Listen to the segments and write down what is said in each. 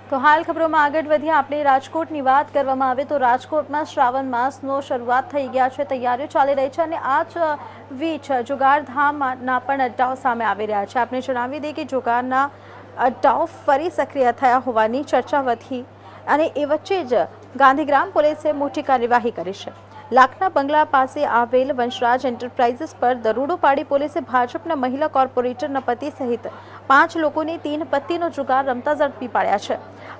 તો હાલ ખબરોમાં આગળ વધીએ આપણે રાજકોટની વાત કરવામાં આવે તો રાજકોટમાં શ્રાવણ માસનો શરૂઆત થઈ ગયા છે, તૈયારીઓ ચાલી રહી છે અને આ જ વીચ જુગારધામના પણ અડ્ડાઓ સામે આવી રહ્યા છે। આપણે જણાવી દઈએ કે જુગારના અડ્ડાઓ ફરી સક્રિય થયા હોવાની ચર્ચા વધી અને એ વચ્ચે જ ગાંધીગ્રામ પોલીસે મોટી કાર્યવાહી કરી છે। લાખના બંગલા પાસે આવેલ વંશરાજ એન્ટરપ્રાઇઝીસ પર દરોડો પાડી પોલીસે ભાજપના મહિલા કોર્પોરેટરના પતિ સહિત 5 લોકોને 3 પત્તીનો જુગાર રમતા ઝડપી પાડ્યા છે।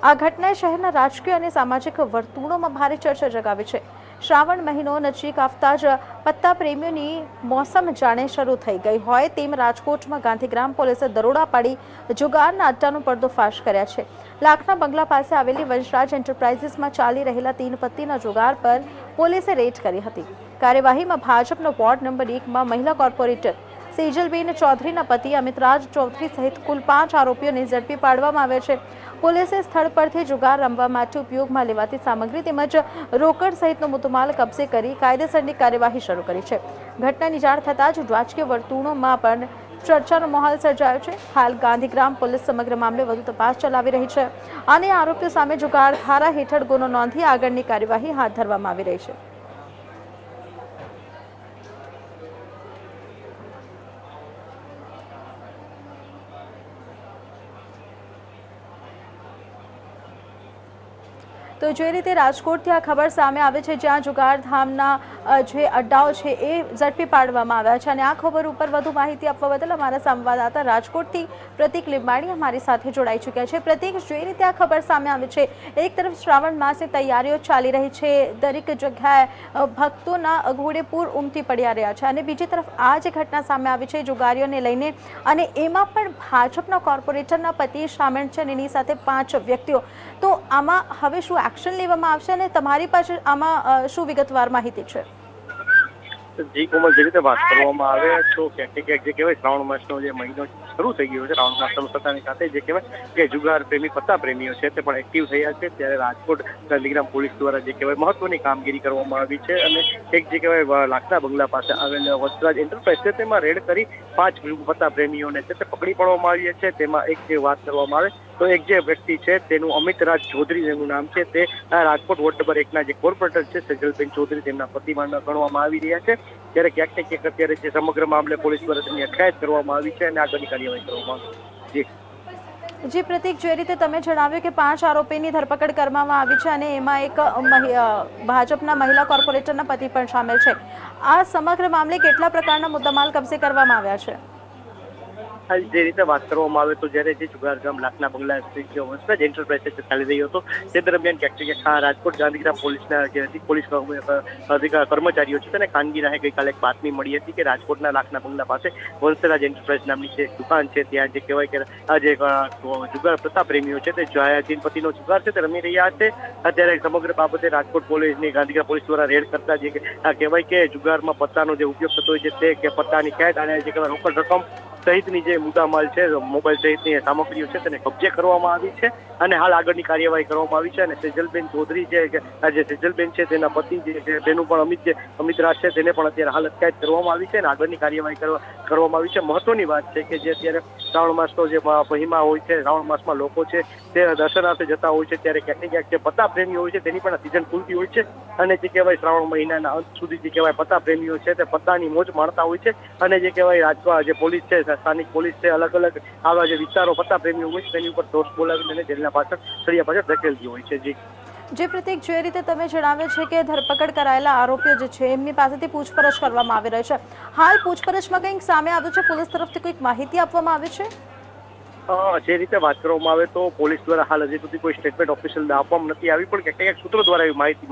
આ ઘટનાએ શહેરના રાજકીય અને સામાજિક વર્તુળોમાં ભારે ચર્ચા જગાવી છે। શ્રાવણ મહિનો નજીક આવતા જ પત્તા પ્રેમીઓની મોસમ જાણે શરૂ થઈ ગઈ હોય તેમ રાજકોટમાં ગાંધીગ્રામ પોલીસે દરોડા પાડી જુગારના અડ્ડાનો પર્દોફાશ કર્યા છે। લાખના બંગલા પાસે આવેલી વંશરાજ એન્ટરપ્રાઇઝીસમાં ચાલી રહેલા 3 પત્તીના જુગાર પર પોલીસે રેડ કરી હતી। કાર્યવાહીમાં ભાજપનો વોર્ડ નંબર 1માં મહિલા કોર્પોરેટર સેજલબેન ચૌધરીના પતિ અમિતરાજ ચૌધરી સહિત કુલ 5 આરોપીઓને ઝડપી પાડવામાં આવ્યા છે। પોલીસે સ્થળ પરથી જુગાર રમવા માટે ઉપયોગમાં લેવાતી સામગ્રી તેમજ રોકડ સહિતનો મુદ્દામાલ કબજે કરી કાયદેસરની કાર્યવાહી શરૂ કરી છે। ઘટનાની જાણ થતાં જ રાજકીય વર્તુળોમાં પણ ચર્ચાનો માહોલ સર્જાયો છે। હાલ ગાંધીગ્રામ પોલીસ સમગ્ર મામલે વધુ તપાસ ચલાવી રહી છે અને આરોપીઓ સામે જુગાર ધારા હેઠળ ગુનો નોંધી આગળની કાર્યવાહી હાથ ધરવામાં આવી રહી છે। તો જે રીતે રાજકોટથી આ ખબર સામે આવે છે જ્યાં જુગારધામના જે અડ્ડાઓ છે એ ઝડપી પાડવામાં આવ્યા છે અને આ ખબર ઉપર વધુ માહિતી આપવા બદલ અમારા સંવાદદાતા રાજકોટથી પ્રતિક લીંબાણી અમારી સાથે જોડાઈ ચૂક્યા છે। પ્રતિક, જે રીતે આ ખબર સામે આવે છે, એક તરફ શ્રાવણ માસની તૈયારીઓ ચાલી રહી છે, દરેક જગ્યાએ ભક્તોના ઘોડેપૂર ઉમટી પડ્યા રહ્યા છે અને બીજી તરફ આ જે ઘટના સામે આવી છે જુગારીઓને લઈને અને એમાં પણ ભાજપના કોર્પોરેટરના પતિ સામેલ છે અને એની સાથે 5 વ્યક્તિઓ, તો આમાં હવે શું એક્શન લેવામાં આવશે અને તમારી પાસે આમાં શું વિગતવાર માહિતી છે? જી કોમલ, જે રીતે વાત કરવામાં આવે તો ક્યાંક ક્યાંક જે કહેવાય શ્રાવણ માસનો જે મહિનો શરૂ થઈ ગયો છે, શ્રાવણ માસ શરૂ થતાની સાથે જે કહેવાય કે જુગાર પ્રેમી પત્તા પ્રેમીઓ છે તે પણ એક્ટિવ થયા છે। ત્યારે રાજકોટ ગાંધીગ્રામ પોલીસ દ્વારા જે કહેવાય મહત્વની કામગીરી કરવામાં આવી છે અને એક જે કહેવાય લાખના બંગલા પાસે આવેલ વંશરાજ એન્ટરપ્રાઇઝ છે તેમાં રેડ કરી 5 પત્તા પ્રેમીઓને છે તે પકડી પાડવામાં આવી છે। તેમાં એક જે વાત કરવામાં આવે તો એક જે વ્યક્તિ છે તેનું અમિતરાજ ચૌધરી જેનું નામ છે, તે રાજકોટ વોર્ડ નંબર 1ના જે કોર્પોરેટર છે સેજલબેન ચૌધરી તેમના પતિમાં ગણવામાં આવી રહ્યા છે। ત્યારે ક્યાંક ને ક્યાંક અત્યારે જે સમગ્ર મામલે પોલીસ દ્વારા તેમની અટકાયત કરવામાં આવી છે અને આગળની કાર્યવાહી કરવામાં આવી છે। જી પ્રતિક, જે રીતે તમે જણાવ્યું કે 5 આરોપીની ધરપકડ કરવામાં આવી છે અને એમાં એક ભાજપના મહિલા કોર્પોરેટરના પતિ પણ સામેલ છે, આ સમગ્ર મામલે કેટલા પ્રકારના મુદ્દામાલ કબજે કરવામાં આવ્યા છે? જે રીતે વાત કરવામાં આવે તો જ્યારે જે જુગારધામ લાખના બંગલા વંશરાજ એન્ટરપ્રાઇઝ ચાલી રહ્યો હતો તે દરમિયાન ક્યાંક રાજકોટ ગાંધીગ્રામ પોલીસના જે પોલીસ કર્મચારીઓ છે તેને ખાનગી રાહે ગઈકાલે એક બાતમી મળી હતી કે રાજકોટના લાખના બંગલા પાસે વંશરાજ એન્ટરપ્રાઇઝ નામની જે દુકાન છે ત્યાં જે કહેવાય કે આ જે જુગાર પ્રથા પ્રેમીઓ છે તે પતિનો જુગાર છે તે રમી રહ્યા છે। અત્યારે સમગ્ર બાબતે રાજકોટ પોલીસની ગાંધીગ્રામ પોલીસ દ્વારા રેડ કરતા જે કહેવાય કે જુગારમાં પત્તાનો જે ઉપયોગ થતો હોય છે તે કે પત્તાની ખેંચ અને જે કહેવાય રોકડ રકમ સહિતની જે મુદ્દામાલ છે, મોબાઈલ સહિતની સામગ્રીઓ છે તેને કબજે કરવામાં આવી છે અને હાલ આગળની કાર્યવાહી કરવામાં આવી છે। અને સેજલબેન ચૌધરી છે કે જે સેજલબેન છે તેના પતિ જે તેનું પણ અમિતરાજ છે તેને પણ અત્યારે હાલ અટકાયત કરવામાં આવી છે અને આગળની કાર્યવાહી કરવામાં આવી છે। મહત્વની વાત છે કે જે અત્યારે શ્રાવણ માસનો જે મહિમા હોય છે, શ્રાવણ માસમાં લોકો છે તે દર્શનાર્થે જતા હોય છે, ત્યારે ક્યાંક ને ક્યાંક જે પત્તા પ્રેમીઓ હોય છે તેની પણ સિઝન ખુલતી હોય છે અને જે કહેવાય શ્રાવણ મહિનાના અંત સુધી જે કહેવાય પત્તા પ્રેમીઓ છે તે પત્તાની મોજ માણતા હોય છે અને જે કહેવાય રાજકોટ જે પોલીસ છે, સ્થાનિક પોલીસ છે, અલગ અલગ આવા જે વિસ્તારો પત્તા પ્રેમીઓ હોય છે તેની ઉપર દોષ બોલાવીને જેલના પાછળ સળિયા પાછળ ધકેલતી હોય છે। જે પ્રતિક, જે રીતે તમે જણાવ્યું છે કે ધરપકડ કરાયેલા આરોપીઓ જે છે એમની પાસેથી પૂછપરછ કરવામાં આવી રહી છે, હાલ પૂછપરછમાં કંઈક સામે આવ્યું છે? પોલીસ તરફથી કોઈક માહિતી આપવામાં આવી છે? જે રીતે વાત કરવામાં આવે તો પોલીસ દ્વારા હાલ હજી સુધી કોઈ સ્ટેટમેન્ટ ઓફિશિયલ આપવામાં નથી આવી, પણ ક્યાંક સૂત્રો દ્વારા એવી માહિતી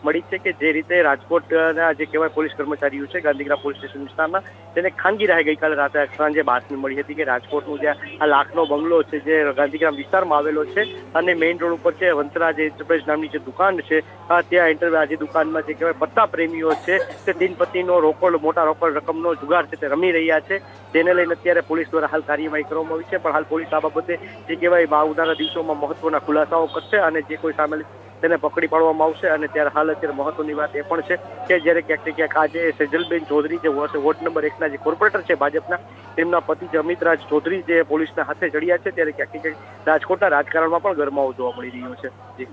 મળી છે કે જે રીતે રાજકોટના જે કહેવાય પોલીસ કર્મચારીઓ છે ગાંધીગ્રામ પોલીસ સ્ટેશન વિસ્તારના તેને ખાનગી રાહે ગઈકાલે રાતે સાંજે બાતમી મળી હતી કે રાજકોટનું જે આ લાખનો બંગલો છે જે ગાંધીગ્રામ વિસ્તારમાં આવેલો છે અને મેઇન રોડ ઉપર છે વંશરાજ એન્ટરપ્રાઇઝ નામની જે દુકાન છે ત્યાં આ જે દુકાનમાં જે કહેવાય પત્તા પ્રેમીઓ છે તે 3 પત્તીનો મોટા રોકડ રકમનો જુગાર છે તે રમી રહ્યા છે। તેને લઈને અત્યારે પોલીસ દ્વારા હાલ કાર્યવાહી કરવામાં આવી છે, પણ હાલ પોલીસ આ બાબતે જે કહેવાય આવનારા દિવસોમાં મહત્વના ખુલાસાઓ કરશે અને જે કોઈ સામેલ તેને પકડી પાડવામાં આવશે. અને ત્યારે હાલ અત્યારે મહત્વની વાત એ પણ છે કે જ્યારે ક્યાંક ને ક્યાંક આજે સેજલબેન ચૌધરી જે વોર્ડ નંબર 1 ના જે કોર્પોરેટર છે ભાજપના, તેમના પતિ જે અમિતરાજ ચૌધરી જે પોલીસના હાથે ચડ્યા છે, ત્યારે ક્યાંક ને ક્યાંક રાજકોટના રાજકારણમાં પણ ગરમાવો જોવા મળી રહ્યો છે.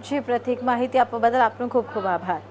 જી પ્રતિક, માહિતી આપવા બદલ આપનો ખૂબ ખૂબ આભાર.